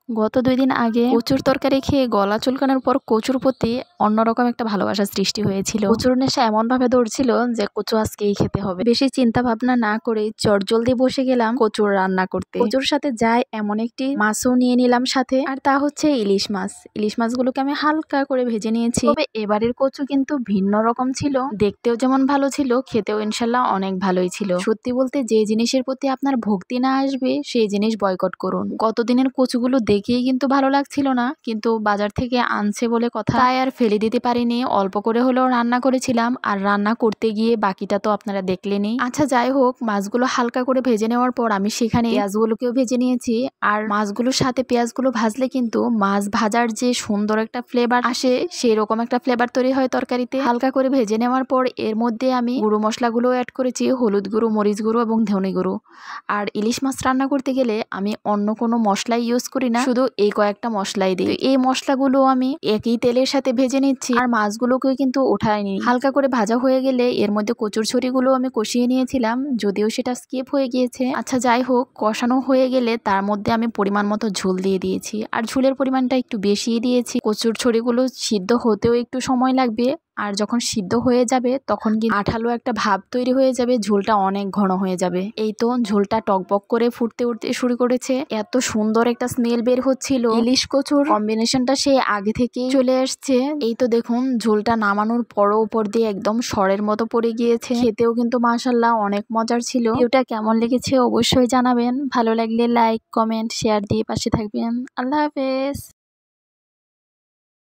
গত 2 দিন আগে কচুর তরকারি খেয়ে গলা চুলকানোর পর কচুর প্রতি অন্যরকম একটা ভালোবাসার সৃষ্টি হয়েছিল। কচুর নেশা এমনভাবে ধরছিল যে কচু আজকেই খেতে হবে। বেশি চিন্তা ভাবনা না করে চটজলদি বসে গেলাম কচুর রান্না করতে। কচুর সাথে যায় এমন একটি মাছও নিয়ে নিলাম সাথে, আর তা হচ্ছে ইলিশ মাছ। ইলিশ মাছগুলোকে আমি হালকা করে ভেজে নিয়েছি। তবে এবারের কচু কিন্তু ভিন্ন রকম ছিল, দেখতেও যেমন ভালো ছিল, খেতেও ইনশাল্লাহ অনেক ভালোই ছিল। সত্যি বলতে যে জিনিসের প্রতি আপনার ভক্তি না আসবে সেই জিনিস বয়কট করুন। গতদিনের কচুগুলো দেখেই কিন্তু ভালো লাগছিল না, কিন্তু বাজার থেকে আনছে বলে কথা, তাই আর ফেলে দিতে পারিনি। অল্প করে হলেও রান্না করেছিলাম, আর রান্না করতে গিয়ে বাকিটা তো আপনারা দেখলেনই। আচ্ছা যাই হোক, মাছগুলো হালকা করে ভেজে নেওয়ার পর আমি সেখানে পেঁয়াজগুলোকেও ভেজে নিয়েছি। আর মাছগুলোর সাথে পেঁয়াজগুলো ভাজলে কিন্তু মাছ ভাজার যে সুন্দর একটা ফ্লেভার আসে, সেই রকম একটা ফ্লেভার তৈরি হয় তরকারিতে। হালকা করে ভেজে নেওয়ার পর এর মধ্যে আমি গুঁড়ো মশলাগুলো অ্যাড করেছি, হলুদ গুঁড়ো, মরিচ গুঁড়ো এবং ধনে গুঁড়ো। আর ইলিশ মাছ রান্না করতে গেলে আমি অন্য কোনো মশলাই ইউজ করি না, শুধু এই কয়েকটা মশলাই দিই। এই মশলাগুলো আমি একই তেলের সাথে ভেজে নিচ্ছি, আর মাছগুলোকে কিন্তু ওঠাইনি। হালকা করে ভাজা হয়ে গেলে এর মধ্যে কচুর ছড়িগুলো আমি কষিয়ে নিয়েছিলাম, যদিও সেটা স্কিপ হয়ে গিয়েছে। আচ্ছা যাই হোক, কষানো হয়ে গেলে তার মধ্যে আমি পরিমাণ মতো ঝোল দিয়ে দিয়েছি, আর ঝোলের পরিমাণটা একটু বেশিই দিয়েছি। কচুর ছড়িগুলো সিদ্ধ হতেও একটু সময় লাগবে, আর যখন সিদ্ধ হয়ে যাবে তখন কিন্তু আঠালো একটা ভাব তৈরি হয়ে যাবে, ঝোলটা অনেক ঘন হয়ে যাবে। এই তো ঝোলটা টকবক করে ফুটতে উঠতে শুরু করেছে, এত সুন্দর একটা স্মেল বের হচ্ছিল। ইলিশ কচুর কম্বিনেশনটা সে আগে থেকেই চলে আসছে। এই তো দেখুন, ঝোলটা নামানোর পরও উপর দিয়ে একদম সরের মতো পড়ে গিয়েছে। খেতেও কিন্তু মাশাআল্লাহ অনেক মজার ছিল। ভিডিওটা কেমন লেগেছে অবশ্যই জানাবেন। ভালো লাগলে লাইক, কমেন্ট, শেয়ার দিয়ে পাশে থাকবেন। আল্লাহ হাফেজ।